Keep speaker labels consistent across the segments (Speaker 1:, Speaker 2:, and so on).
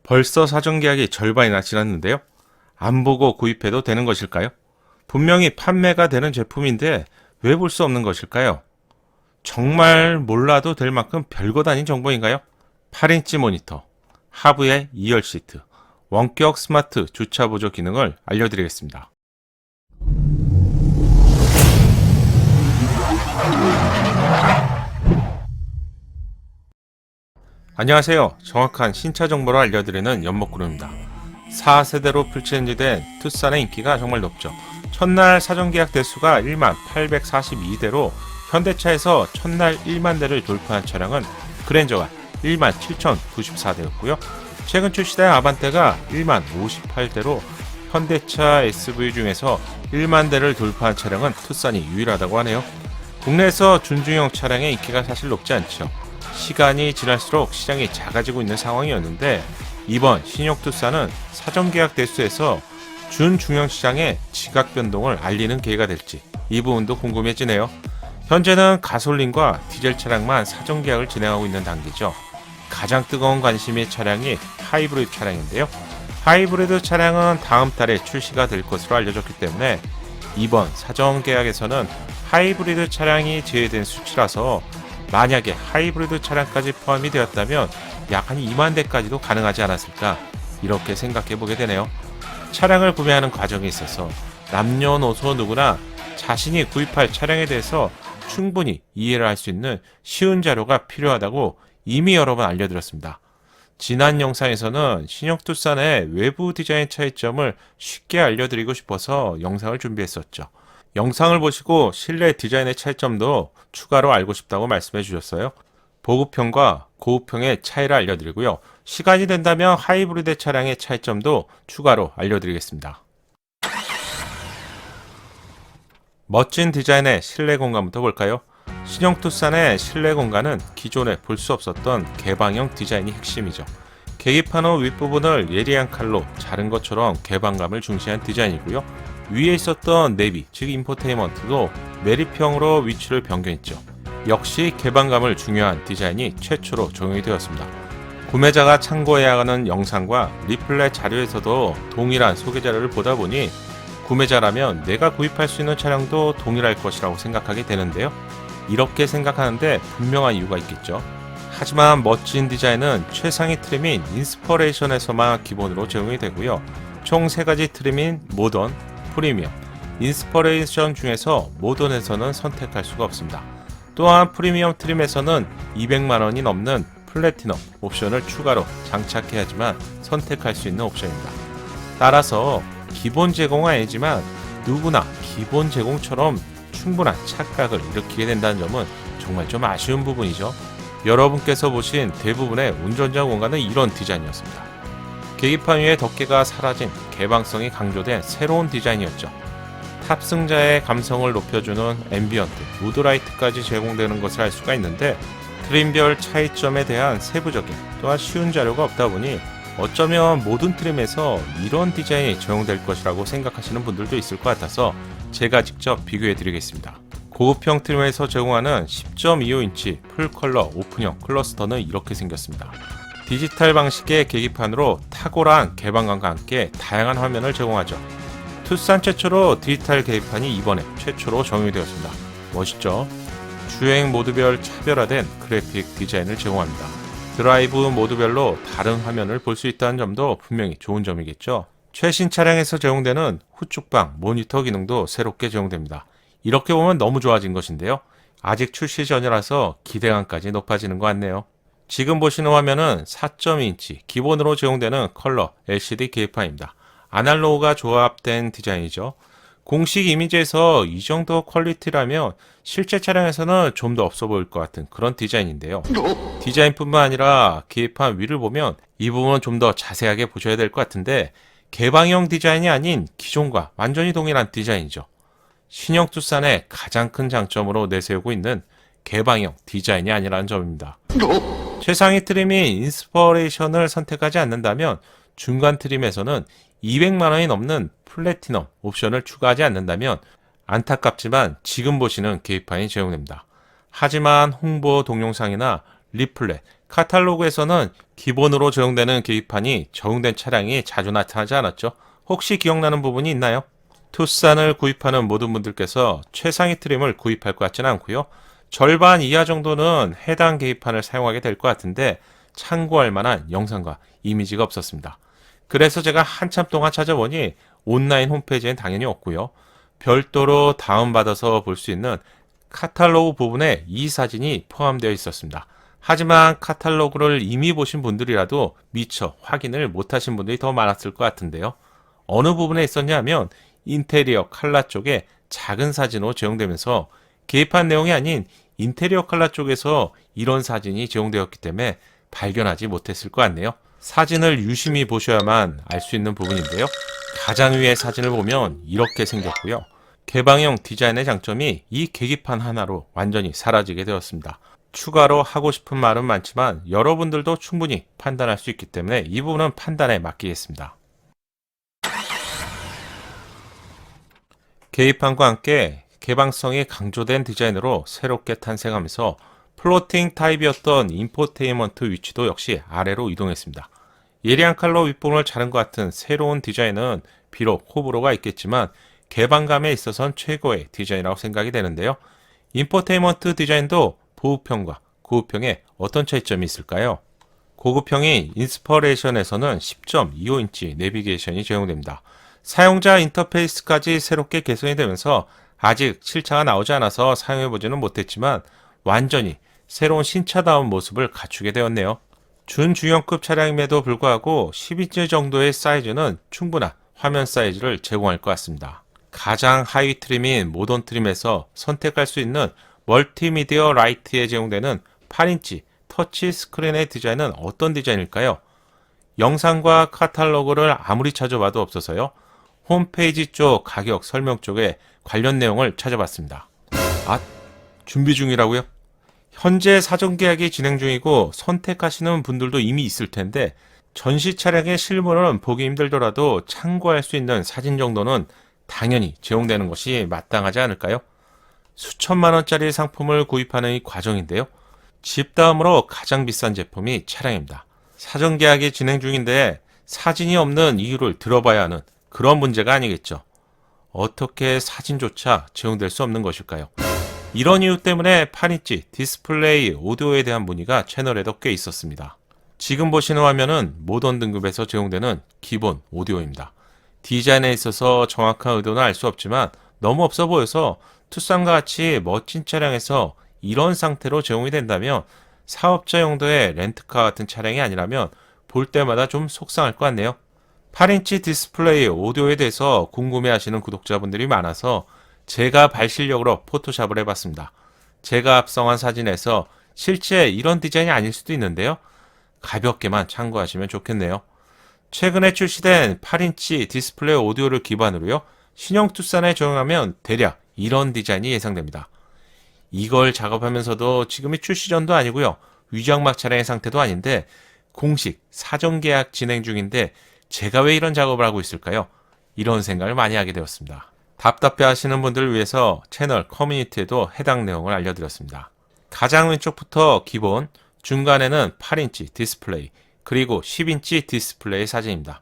Speaker 1: 벌써 사전 계약이 절반이나 지났는데요. 안 보고 구입해도 되는 것일까요? 분명히 판매가 되는 제품인데 왜 볼 수 없는 것일까요? 정말 몰라도 될 만큼 별것 아닌 정보인가요? 8인치 모니터, 하부의 2열 시트, 원격 스마트 주차 보조 기능을 알려드리겠습니다. 안녕하세요. 정확한 신차 정보를 알려드리는 연목그룹입니다. 4세대로 풀체인지된 투싼의 인기가 정말 높죠. 첫날 사전 계약 대수가 1만 842대로 현대차에서 첫날 1만 대를 돌파한 차량은 그랜저가 1만 7094대였고요. 최근 출시된 아반떼가 1만 58대로 현대차 SUV 중에서 1만 대를 돌파한 차량은 투싼이 유일하다고 하네요. 국내에서 준중형 차량의 인기가 사실 높지 않죠. 시간이 지날수록 시장이 작아지고 있는 상황이었는데 이번 신형 투싼은 사전 계약 대수에서 준중형 시장의 지각 변동을 알리는 계기가 될지 이 부분도 궁금해지네요. 현재는 가솔린과 디젤 차량만 사전 계약을 진행하고 있는 단계죠. 가장 뜨거운 관심이 차량이 하이브리드 차량인데요. 하이브리드 차량은 다음 달에 출시가 될 것으로 알려졌기 때문에 이번 사전 계약에서는 하이브리드 차량이 제외된 수치라서 만약에 하이브리드 차량까지 포함이 되었다면 약 한 2만 대까지도 가능하지 않았을까 이렇게 생각해 보게 되네요. 차량을 구매하는 과정에 있어서 남녀노소 누구나 자신이 구입할 차량에 대해서 충분히 이해를 할 수 있는 쉬운 자료가 필요하다고 이미 여러 번 알려드렸습니다. 지난 영상에서는 신형 투싼의 외부 디자인 차이점을 쉽게 알려드리고 싶어서 영상을 준비했었죠. 영상을 보시고 실내 디자인의 차이점도 추가로 알고 싶다고 말씀해 주셨어요. 보급형과 고급형의 차이를 알려드리고요. 시간이 된다면 하이브리드 차량의 차이점도 추가로 알려드리겠습니다. 멋진 디자인의 실내 공간부터 볼까요? 신형 투싼의 실내 공간은 기존에 볼 수 없었던 개방형 디자인이 핵심이죠. 계기판 후 윗부분을 예리한 칼로 자른 것처럼 개방감을 중시한 디자인이고요. 위에 있었던 내비, 즉 인포테인먼트도 매립형으로 위치를 변경했죠. 역시 개방감을 중요한 디자인이 최초로 적용이 되었습니다. 구매자가 참고해야 하는 영상과 리플렛 자료에서도 동일한 소개 자료를 보다 보니 구매자라면 내가 구입할 수 있는 차량도 동일할 것이라고 생각하게 되는데요. 이렇게 생각하는데 분명한 이유가 있겠죠. 하지만 멋진 디자인은 최상위 트림인 인스퍼레이션에서만 기본으로 적용이 되고요. 총 3가지 트림인 모던, 프리미엄, 인스퍼레이션 중에서 모던에서는 선택할 수가 없습니다. 또한 프리미엄 트림에서는 200만원이 넘는 플래티넘 옵션을 추가로 장착해야지만 선택할 수 있는 옵션입니다. 따라서 기본 제공은 아니지만 누구나 기본 제공처럼 충분한 착각을 일으키게 된다는 점은 정말 좀 아쉬운 부분이죠. 여러분께서 보신 대부분의 운전자 공간은 이런 디자인이었습니다. 계기판 위에 덮개가 사라진 개방성이 강조된 새로운 디자인이었죠. 탑승자의 감성을 높여주는 앰비언트, 무드라이트까지 제공되는 것을 알 수가 있는데 트림별 차이점에 대한 세부적인 또한 쉬운 자료가 없다 보니 어쩌면 모든 트림에서 이런 디자인이 적용될 것이라고 생각하시는 분들도 있을 것 같아서 제가 직접 비교해 드리겠습니다. 고급형 트림에서 제공하는 10.25인치 풀컬러 오픈형 클러스터는 이렇게 생겼습니다. 디지털 방식의 계기판으로 탁월한 개방감과 함께 다양한 화면을 제공하죠. 투싼 최초로 디지털 계기판이 이번에 최초로 적용이 되었습니다. 멋있죠? 주행 모드별 차별화된 그래픽 디자인을 제공합니다. 드라이브 모드별로 다른 화면을 볼 수 있다는 점도 분명히 좋은 점이겠죠. 최신 차량에서 제공되는 후측방 모니터 기능도 새롭게 제공됩니다. 이렇게 보면 너무 좋아진 것인데요. 아직 출시 전이라서 기대감까지 높아지는 것 같네요. 지금 보시는 화면은 4.2인치 기본으로 제공되는 컬러 LCD 계기판입니다. 아날로그가 조합된 디자인이죠. 공식 이미지에서 이 정도 퀄리티라면 실제 차량에서는 좀 더 없어 보일 것 같은 그런 디자인인데요. 디자인뿐만 아니라 계기판 위를 보면 이 부분은 좀 더 자세하게 보셔야 될 것 같은데 개방형 디자인이 아닌 기존과 완전히 동일한 디자인이죠. 신형 투싼의 가장 큰 장점으로 내세우고 있는 개방형 디자인이 아니라는 점입니다. 최상위 트림인 인스퍼레이션을 선택하지 않는다면 중간 트림에서는 200만원이 넘는 플래티넘 옵션을 추가하지 않는다면 안타깝지만 지금 보시는 계기판이 제공됩니다. 하지만 홍보 동영상이나 리플렛, 카탈로그에서는 기본으로 적용되는 계기판이 적용된 차량이 자주 나타나지 않았죠. 혹시 기억나는 부분이 있나요? 투싼을 구입하는 모든 분들께서 최상위 트림을 구입할 것 같지는 않고요. 절반 이하 정도는 해당 계기판을 사용하게 될 것 같은데 참고할 만한 영상과 이미지가 없었습니다. 그래서 제가 한참 동안 찾아보니 온라인 홈페이지엔 당연히 없고요. 별도로 다운받아서 볼 수 있는 카탈로그 부분에 이 사진이 포함되어 있었습니다. 하지만 카탈로그를 이미 보신 분들이라도 미처 확인을 못하신 분들이 더 많았을 것 같은데요. 어느 부분에 있었냐면 인테리어 칼라 쪽에 작은 사진으로 제공되면서 계기판 내용이 아닌 인테리어 칼라 쪽에서 이런 사진이 제공되었기 때문에 발견하지 못했을 것 같네요. 사진을 유심히 보셔야만 알 수 있는 부분인데요. 가장 위의 사진을 보면 이렇게 생겼고요. 개방형 디자인의 장점이 이 계기판 하나로 완전히 사라지게 되었습니다. 추가로 하고 싶은 말은 많지만 여러분들도 충분히 판단할 수 있기 때문에 이 부분은 판단에 맡기겠습니다. 계기판과 함께 개방성이 강조된 디자인으로 새롭게 탄생하면서 플로팅 타입이었던 인포테인먼트 위치도 역시 아래로 이동했습니다. 예리한 컬러 윗부분을 자른 것 같은 새로운 디자인은 비록 호불호가 있겠지만 개방감에 있어서는 최고의 디자인이라고 생각이 되는데요. 인포테인먼트 디자인도 보급형과 고급형에 어떤 차이점이 있을까요? 고급형인 인스퍼레이션에서는 10.25인치 내비게이션이 제공됩니다. 사용자 인터페이스까지 새롭게 개선이 되면서 아직 실차가 나오지 않아서 사용해보지는 못했지만 완전히 새로운 신차다운 모습을 갖추게 되었네요. 준중형급 차량임에도 불구하고 10인치 정도의 사이즈는 충분한 화면 사이즈를 제공할 것 같습니다. 가장 하위 트림인 모던 트림에서 선택할 수 있는 멀티미디어 라이트에 제공되는 8인치 터치 스크린의 디자인은 어떤 디자인일까요? 영상과 카탈로그를 아무리 찾아봐도 없어서요. 홈페이지 쪽 가격 설명 쪽에 관련 내용을 찾아봤습니다. 아, 준비 중이라고요? 현재 사전 계약이 진행 중이고 선택하시는 분들도 이미 있을 텐데 전시 차량의 실물은 보기 힘들더라도 참고할 수 있는 사진 정도는 당연히 제공되는 것이 마땅하지 않을까요? 수천만 원짜리 상품을 구입하는 이 과정인데요. 집 다음으로 가장 비싼 제품이 차량입니다. 사전 계약이 진행 중인데 사진이 없는 이유를 들어봐야 하는 그런 문제가 아니겠죠. 어떻게 사진조차 제공될 수 없는 것일까요? 이런 이유 때문에 8인치 디스플레이 오디오에 대한 문의가 채널에도 꽤 있었습니다. 지금 보시는 화면은 모던 등급에서 제공되는 기본 오디오입니다. 디자인에 있어서 정확한 의도는 알 수 없지만 너무 없어 보여서 투싼과 같이 멋진 차량에서 이런 상태로 제공이 된다면 사업자 용도의 렌트카 같은 차량이 아니라면 볼 때마다 좀 속상할 것 같네요. 8인치 디스플레이 오디오에 대해서 궁금해하시는 구독자분들이 많아서 제가 발실력으로 포토샵을 해봤습니다. 제가 합성한 사진에서 실제 이런 디자인이 아닐 수도 있는데요. 가볍게만 참고하시면 좋겠네요. 최근에 출시된 8인치 디스플레이 오디오를 기반으로요. 신형 투싼에 적용하면 대략 이런 디자인이 예상됩니다. 이걸 작업하면서도 지금이 출시 전도 아니고요. 위장막 차량의 상태도 아닌데 공식 사전 계약 진행 중인데 제가 왜 이런 작업을 하고 있을까요? 이런 생각을 많이 하게 되었습니다. 답답해 하시는 분들을 위해서 채널 커뮤니티에도 해당 내용을 알려드렸습니다. 가장 왼쪽부터 기본, 중간에는 8인치 디스플레이, 그리고 10인치 디스플레이 사진입니다.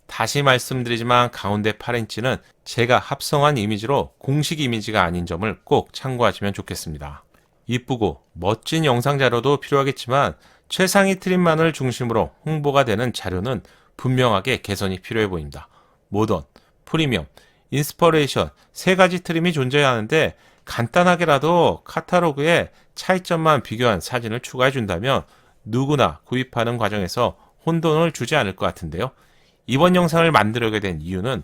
Speaker 1: 다시 말씀드리지만 가운데 8인치는 제가 합성한 이미지로 공식 이미지가 아닌 점을 꼭 참고하시면 좋겠습니다. 이쁘고 멋진 영상 자료도 필요하겠지만 최상위 트림만을 중심으로 홍보가 되는 자료는 분명하게 개선이 필요해 보입니다. 모던, 프리미엄, 인스퍼레이션 세 가지 트림이 존재하는데 간단하게라도 카탈로그에 차이점만 비교한 사진을 추가해 준다면 누구나 구입하는 과정에서 혼돈을 주지 않을 것 같은데요. 이번 영상을 만들게 된 이유는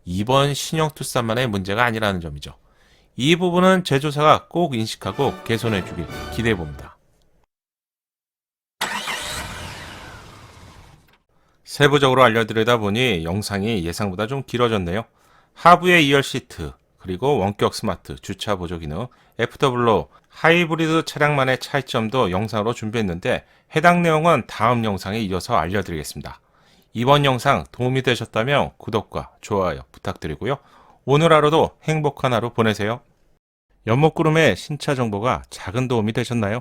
Speaker 1: 이번 신형 투싼만의 문제가 아니라는 점이죠. 이 부분은 제조사가 꼭 인식하고 개선해 주길 기대해 봅니다. 세부적으로 알려드리다 보니 영상이 예상보다 좀 길어졌네요. 하부의 2열 시트, 그리고 원격 스마트 주차 보조 기능, 애프터블로, 하이브리드 차량만의 차이점도 영상으로 준비했는데 해당 내용은 다음 영상에 이어서 알려드리겠습니다. 이번 영상 도움이 되셨다면 구독과 좋아요 부탁드리고요. 오늘 하루도 행복한 하루 보내세요. 연목구름의 신차 정보가 작은 도움이 되셨나요?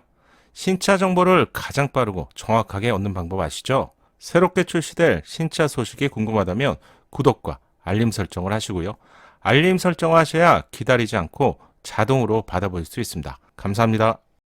Speaker 1: 신차 정보를 가장 빠르고 정확하게 얻는 방법 아시죠? 새롭게 출시될 신차 소식이 궁금하다면 구독과 알림 설정을 하시고요. 알림 설정을 하셔야 기다리지 않고 자동으로 받아볼 수 있습니다. 감사합니다.